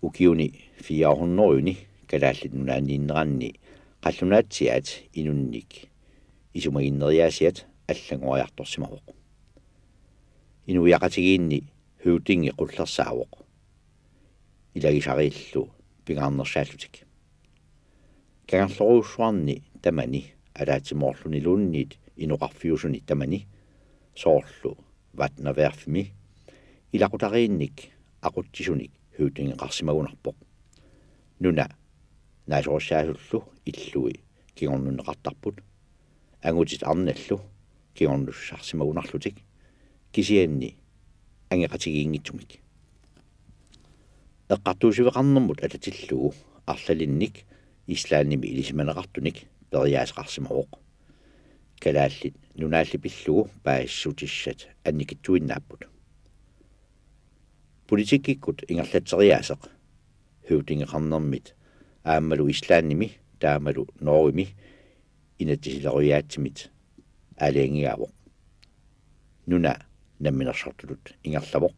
ukiuni 400 kalaallit nunaanniinneranni qallunaatiat inunnik isumaginneriaasiat аллагуариарторсимавоқ инуяқатигиинни хуутинги қуллерсаавоқ илагисарииллу пингаарнерсааллутик кагарлоруussуарни тамани алаатимоорлунилуунниит инуқарфиусуни тамани соорлу ватнаверфми илақутариинник ақутсисуник хуутинги қарсимагунарпоқ нуна наасоорсаасуллу иллуи кигорнуннеқартарпут ангутит арналлу кигорнуссарсимагунарлутик кисианни ангеқатигиингитсумик эққартуусивеқарнэрмут алатиллугу арлалинник ислаанними илисиманеқартуник периаасеқарсимавоқ калааллит нунааллипиллугу паассутиссат анникиттуиннааппут политиккиккут ингерлатсериаасеқ хуутингеқарнэрмит ааммалу ислаанними таамалу ноорими инатисилеруяатсимит алиангиавоқ нуна намминерсартулут ингерлавоқ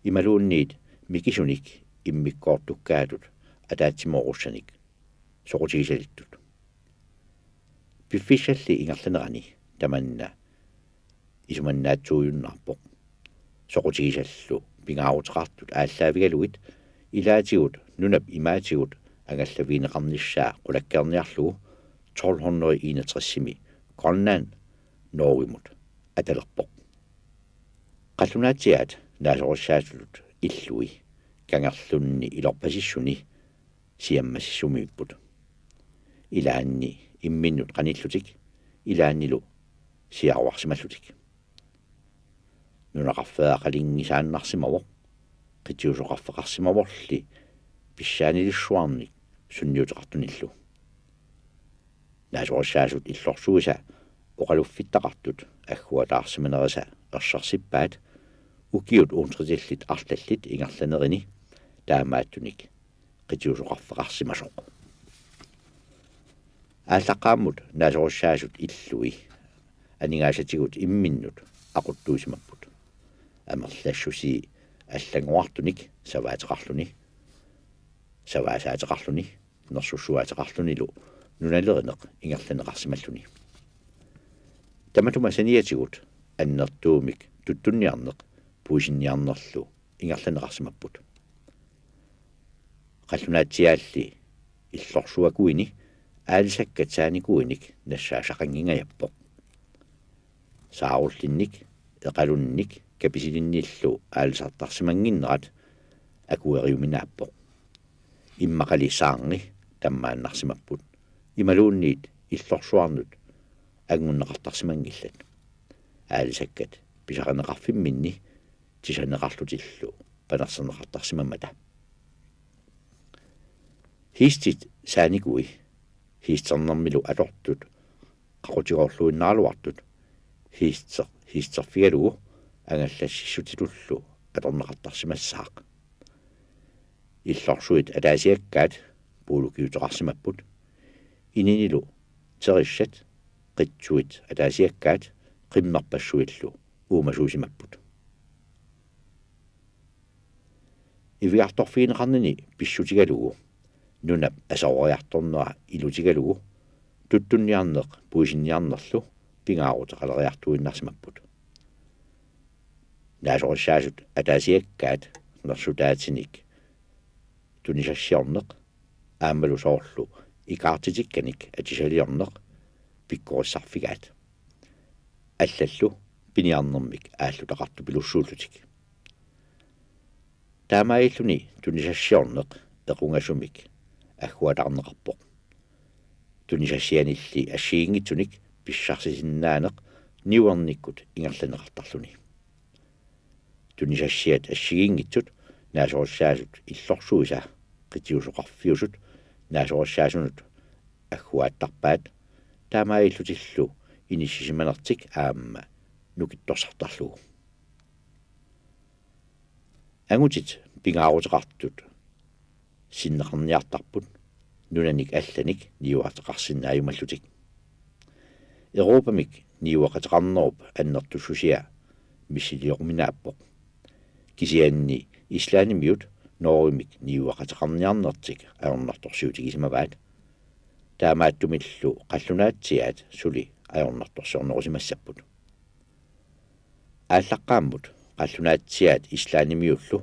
ималуунниит микисуник иммиккоортуккаатут атаатсимооруссаник соқутигисалиттут пиффиссалли ингерланерани таманна исуманнаатсууюннарпоқ соқутигисаллу пингаарутеқартут ааллаавигалугит илаатигут нунап имаатигут агаллавинеқарниссаа қулаккерниарлугу 1261 Grønland Norgemut аталерпоқ қаллунаатиаат наасорсаасулут иллуи кангерлунни илорпасиссуни сиаммассумииппут илаанни имминнут қаниллутик илааннилу сиаруарсималлутик нунақарфеақалингисааннарсимавоқ қитиусоқарфеқарсимаворли писсаанилиссуарник сунниутеқартуниллу наасорсаасут иллорсуиса оқалуффиттақартут аггуатаарсиманериса ерсарсиппаат укиут уунтритиллит арлаллит ингерланерини таамааттуник қитиусоқарфеқарсимасоқ ааллаққааммут наасорсаасут иллуи анигаасатигут имминнут ақуттуусимаппут амерлассуси аллагуартуник саваатеқарлуни саваасаатеқарлуни нерсуссуаатеқарлунилу нуналеринеқ ингерланеқарсималлуни таматума саниатигут аннертуумик туттунниарнеқ пуисинниарнерлу ингерланеқарсимаппут қаллунаатсиаалли иллорсуакуини аалисаккатсааникуиник нассаасақангингаяппоқ сааруллинник эқалунник каписилиннииллу аалисартарсимангиннерат акуэриуминааппоқ иммақали саарни таммааннарсимаппут ималуунниит иллорсуарнут агнуннеқартарсимангиллат аалисаккат писарнеқарфимминни тисанеқарлутиллу панерсернеқартарсимаммата хистит сааникуи хистернэрмилу алортут қақутигоорлуиннаалуартут хистерфигалугу ангаллассиссутилуллу аторнеқартарсимассаақ иллорсуит алаасиаккаат пуулукиутеқарсимаппут ининилу териссат қитсуит алаасиаккаат қиммерпассуиллу уумасуусимаппут ивиарторфиинеқарнини писсутигалугу нунап асоориарторнера илутигалугу туттунниарнеқ пуисинниарнерлу пингаарутеқалериартуиннарсимаппут наасорсаасут атаасиаккаат нерсутаатиник тунисассиорнеқ аамалу соорлу икаартитикканик атисалиорнеқ пиккориссарфигаат аллаллу пиниарнэрмик ааллутақарту пилуссууллутик таамаиллуни тунисассиорнеқ эқунгасумик аггуатаарнеқарпоқ тунисассианилли ассигингитсуник писсарсисиннаанеқ ниуерниккут ингерланеқартарлуни тунисассиат ассигингитсут наасорсаасут иллорсуиса қитиусоқарфиусут наасорсаасунут аггуааттарпаат таамаиллутиллу иниссисиманертик аама нукитторсартарлугу ангутит пингаарутеқартут синнеқарниартарпут нунаник алланик ниуартеқарсиннааюмаллутик Европамик ниуақатеқарнеруп аннертуссусиа миссилиоруминааппоқ кисианни ислаанимиут noorimik niuaqataqarniarnertik ajornartorsiutikismavaat taamaattumillu qallunaatsiaat suli ajornartorsiornerusimassaput ааллаққааммут қаллунааtsiaat ислаанimиуллу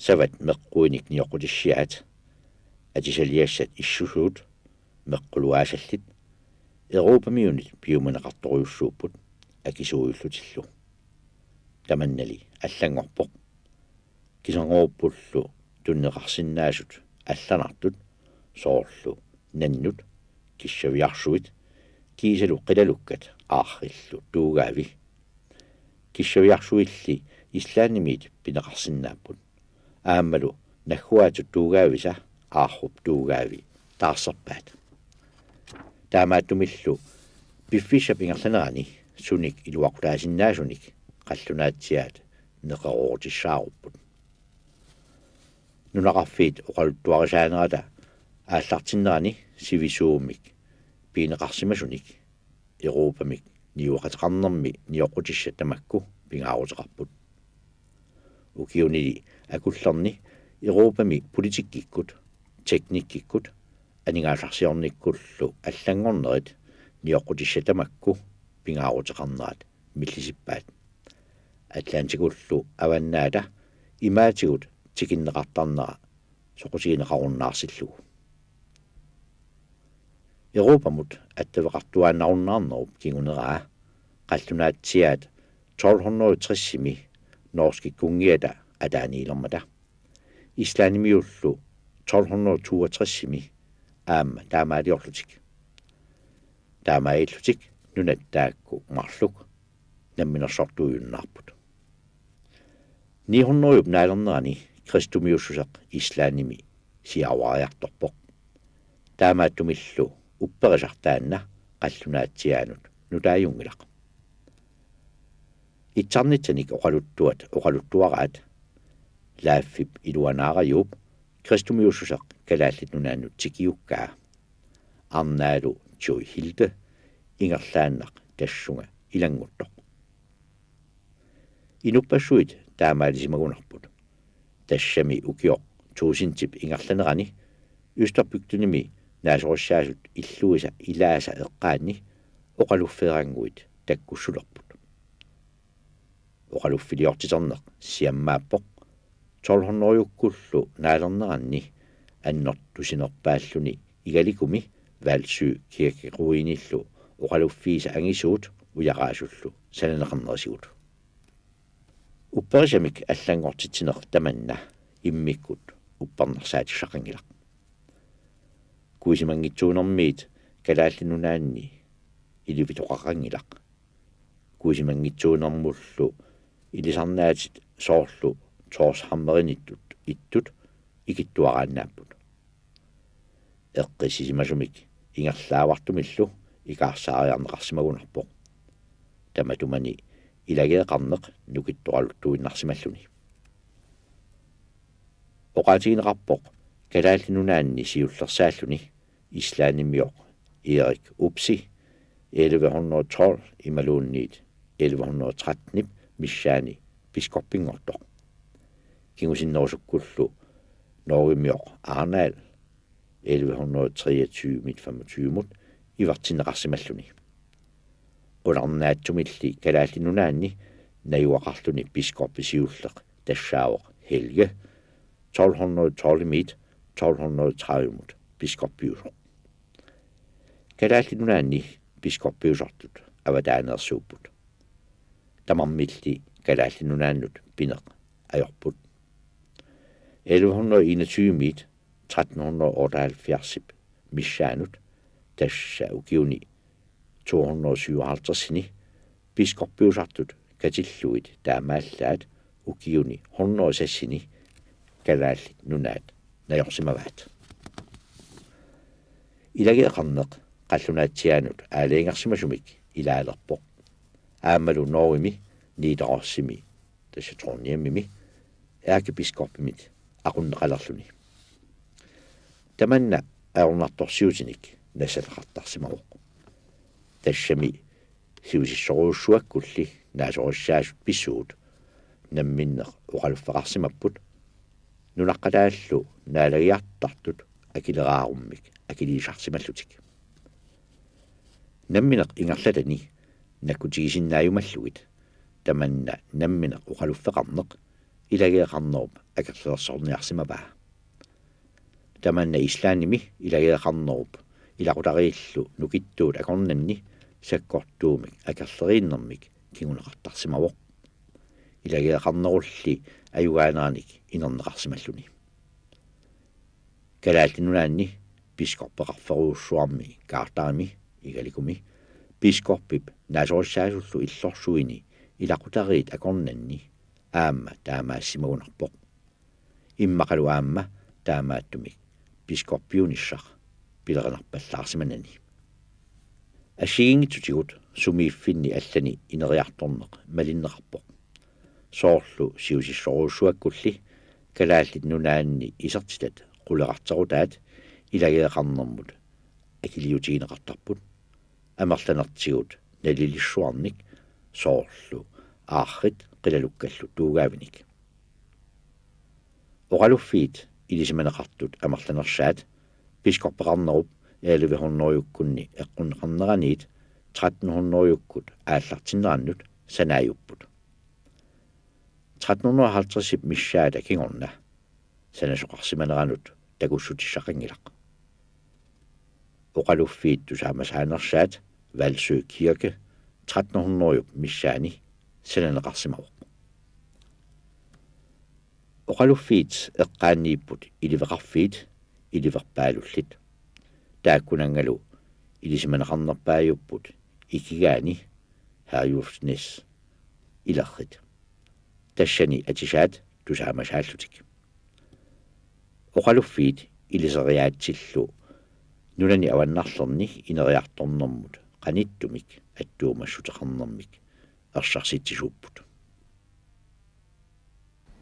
сават меққуиник ниоқутиссиаат атисалиассат иссусуут меққулуаасаллит Европамиунит пиуманеқарторуйуссууппут акисууйуллутиллу таманнали аллангорпоқ кисангоорпуллу туннеқарсинаасут алланартут соорлу наннут киссавиарсуит кисалу қилалуккат аарриллу туугаави киссавиарсуилли ислаанимиит пинеқарсинааппут ааммалу нахуаату туугаависа аарруп туугаави таарсерпаат таамааттумиллу пиффиса пингерланерани суник илуақутаасиннаасуник қаллунааtsiaат неқаруутиссааруппут нунақарфиит оқалуттуарисаанерата ааллартиннерани сивисуумик пинеқарсимасуник Европамик ниуақатеқарнерми ниоқутисса тамакку пингаарутеқарпут укиунили акуллерни Европами политиккиккут техниккиккут анигаасарсиорниккуллу аллангорнерит ниоқутисса тамакку пингаарутеқарнерат миллисиппаат атлантикуллу аваннаата имаатигут тикиннеқартарнера соқусигинеқаруннаарсиллугу Европамут аттавеқартуааннаруннаарнеруп кигунераа қаллунааtsiaат 1260-ми норски кунгиата атааниилермата ислаанимиуллу 1262-ми аама таамаалиорлутик таамаиллутик нунаттаакку марлук намминерсортуйуннаарпут 900 наалернерани кристумиуссусеқ ислааними сиавариарторпоқ таамааттумиллу упперисартаанна қаллунааtsiaanут нутааюнгилақ итсарнитсаник оқалуттуараат лааффип илуанаариуп кристумиуссусеқ калааллит нунааннут тикиуккаа арнаалу Joy Hilde ингерлааннақ тассунга илангуттоқ инуппассуит таамаалисимагунарпут тассами укиоқ туусинтип ингерланерани юстербygтуними наасориссаасут иллуиса илааса эққаанни оқалуфферангуит таккуссулерпут оқалуффилиортитернеқ сиаммааппоқ 1200-юккуллу наалернеранни аннортусинерпааллуни игаликуми валсу киаккеруиниллу оқалуффииса ангисуут уяраасуллу сананеқарнерисигут упперисамик аллангортитсинер таманна иммиккут уппарнерсаатиссақангилақ куисимангитсуунэрмиит калааллинунаанни иливитоқақангилақ куисимангитсуунэрмуллу илисарнаатит соорлу тоорсхаммериниттут иттут икиттуарааннааппут эққисисимасумик ингерлаавартумиллу икаарсаариарнеқарсимагунарпоқ таматумани илагеэқарнеқ нукитторалуттуиннарсималлуни оқаатигинеқарпоқ калааллинунаанни сиуллерсааллуни ислааниммиоқ Erik Upsi 1112 ималуунниит 1113 миссаани пискорпингорто кингусиннерусуккуллу Norgemjord Arnald 1123-25 ивартинеқарсималлуни уларнаатсумилли калааллинунаанни наюақарлуни пискорписиуллеқ тассаавоқ Helge 1212 мит 1230 пискорпиусоқ калааллинунаанни пискорпиусортут аватаанерсууппут тамармилли калааллинунааннут пинеқ ajorput 1121 мит 1378 миссаанут тасса укиуни 257-ни пискорпиусартут катиллуит таамааллаат укиуни 106-ни калааллит нунаат наёрсимаваат илагеқарнеқ қаллунааtsiaanут аалеингерсимасумик илаалерпоқ аамалу норими нидерорсими тассатрониаммими ærkebiskopimit aqunneqalerluni tamanna aornartorsiutinik nasaleqartarsimaruq tassami siusissoruussuakkulli naasorissaasut pissuut namminneq uqaluffaqarsimapput nunaqqataалlu naalagiartartut akileraarumik akiliisarsimallutik nammineq ingerlatani nakkutigisinnaayumallugit tamanna nammineq uqaluffeqarneq ilagiaqarnerup akerlersorniarsimapaa tamanna islaanimi ilagiaqarnerup ilaqutariillu nukittuut akornanni sakkortuumik akerleriinnermik kinguneqartarsimavoq ilagiaqarnerulli ayugaaneraanik inerneqarsimalluni kalaallinunaanni piskorpeqarferuussuarmi kaartaami igalikumi piskorpip naasorissaasullu illorsuini ilaqutariit akornanni aamma taamaassimagunarpoq immaqalu aamma taamaattumik piskorpiunissaq pilerenarpallaarsimanani assigiingitsutigut sumiiffinni allani ineriartorneq malinneqarpoq soorlu siusissoruussuakkulli kalaallit nunaanni isertitat quleqarterutaat ilagiaqarnermut akiliutigineqartarput amerlanertigut nalilissuarnik soorlu aarrit qilalukkallu tuugaavinik oqaluffiit ilisimaneqartut amerlanersaat piskorpeqarnerup aalivihornoriukkunni eqqunneqarneraniit 1300-yukkut aallartinnerannut sanaajupput 1350 missaata kingorna sanasoqarsimaneranut takussutissaqangilaq oqaluffiit tusaamasaanersaat Valsø Kirke 1300-juk missaani sananeqarsimaruq oqaluffiit eqqaanniipput iliveqarfiit iliverpaalullit taakkunangalu ilisimaneqarnerpaajupput ikigaani haajufsnis ilerrit tassani atisaat tusaamasaallutik oqaluffiit iliseriaatsillu nunani avannarlerni ineriartornermut qanittumik attuumassuteqarnermik ersarsitsisuupput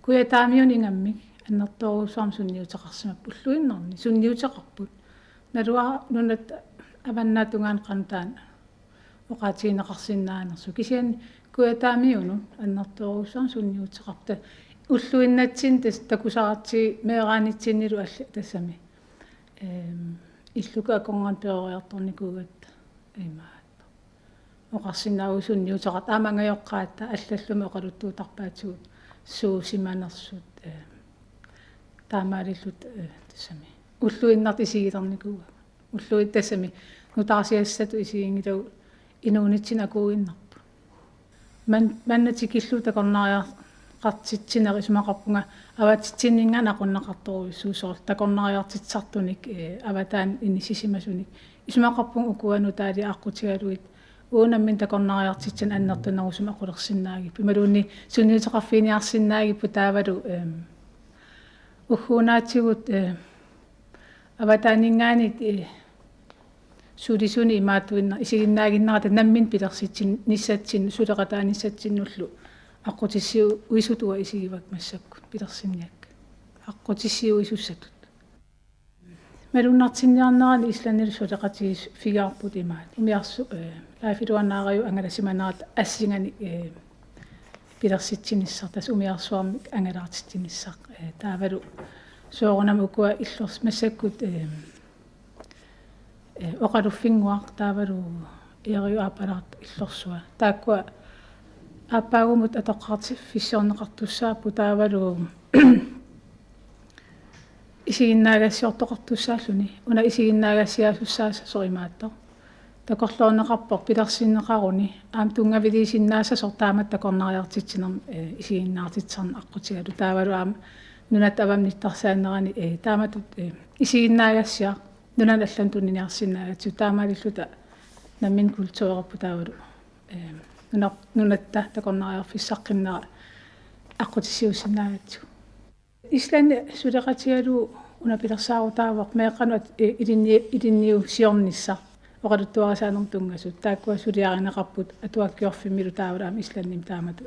kuataamiuningammik annertoruusaam sunniuteqarsimapulluinnerni sunniuteqarput nalua nunat avannatungaan qantaan oqaatigineqarsinnaanersu kisian kuataamiunu annertoruusaam sunniuteqarta уллуиннатсин тас такусаратси меэраанитсиннилу алла тассами иллука аконган перориарторникуугат имаат оқарсинаагусунниутеқат аамангайоққаатта аллаллуми оқалуттуутарпаатигут суусиманерсут таамаалиллут тассами уллуиннарт исигилерникууга уллуит тассами нутаарсиассату исигингилау инуунитсин акууиннарпу маннатикиллу такорнаариар qartitsineri sumaqarpunga avatitsinninga naqunneqartoruissuusor takornariartitsartunik avataan inissisimassunik isumaqarpung ukuanu taali aaqqutigaluit uunammin takornariartitsan annertunerusum aqulersinnaagi pimaluunni sunniuteqarfiiniarsinnaagippu taavalu uhuunaatigut avataaningaanit suulisuni imaatuinna isiginnaaginnerata nammin pilersitsin nissatsin suleqataanissatsinullu aqutissiu uisutua isigivak massakkut pilersinniak aqutissiu isussatut malunnartinniarnerani islannilussuleqatigis figaarput imaat umiarsu laafiluannaaraju angalasimanerat assingani pilersitsinissar tas umiarsuarmik angalaartitsinissaq taavalu soorunam ukua illors massakkut oqaluffinguaq taavalu eriu aapalaart illorsua taakkua аппаагумут атоққарти фиссиорнеқартуссааппу таавалу исигиннаагассиортоқартуссааллуни уна исигиннаагассиаасуссааса соримаатто такорлоонеқарпор пилерсиннеқаруни аам тунгавилисиннааса сортаамат такорнариартитсинер исигиннаартитсарна аққутигалу таавалу аам нунат авамниттарсааннерани тааматут исигиннаагассиа нунан аллан тунниниарсиннаагатсу таамаалиллута наммин культуурерпу таавалу нунатта такорнариарфиссаққиннера аққутиссиуссинаагатсу исланни сулеқатигалу уна пилерсаарутаавақ меэққанут илинниу сиорнисса оқалуттуарасаанерм тунгасут тааккуа сулиаринеқарпут атуаккиорфиммилу таавалаам исланним таамату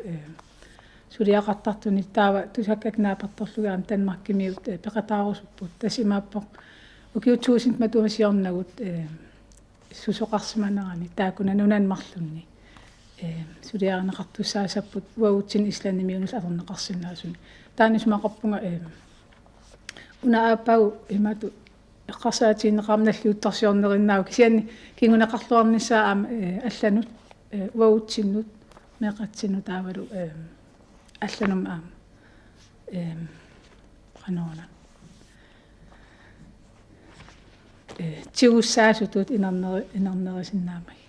сулиақартартуни таава тусаккак наапарторлугаам танмаркимиут пеқатаарусуппут тасимааппоқ укиутсуусинт матуасиорнагут сусоқарсиманерани таакуна нунанмарлунни сулиаринеқартуссаасаппут уагутсин исланнимиунус аторнеқарсинаасуни таанисмақарпунга una apau imatu qasaatiinneqarnalluuttarsiornerinnaau kisianni kingunaqarluarnissaa алланут уаутсиннут меқатсину таавалу алланум qanona тигуссаасутут инарнерисиннаамай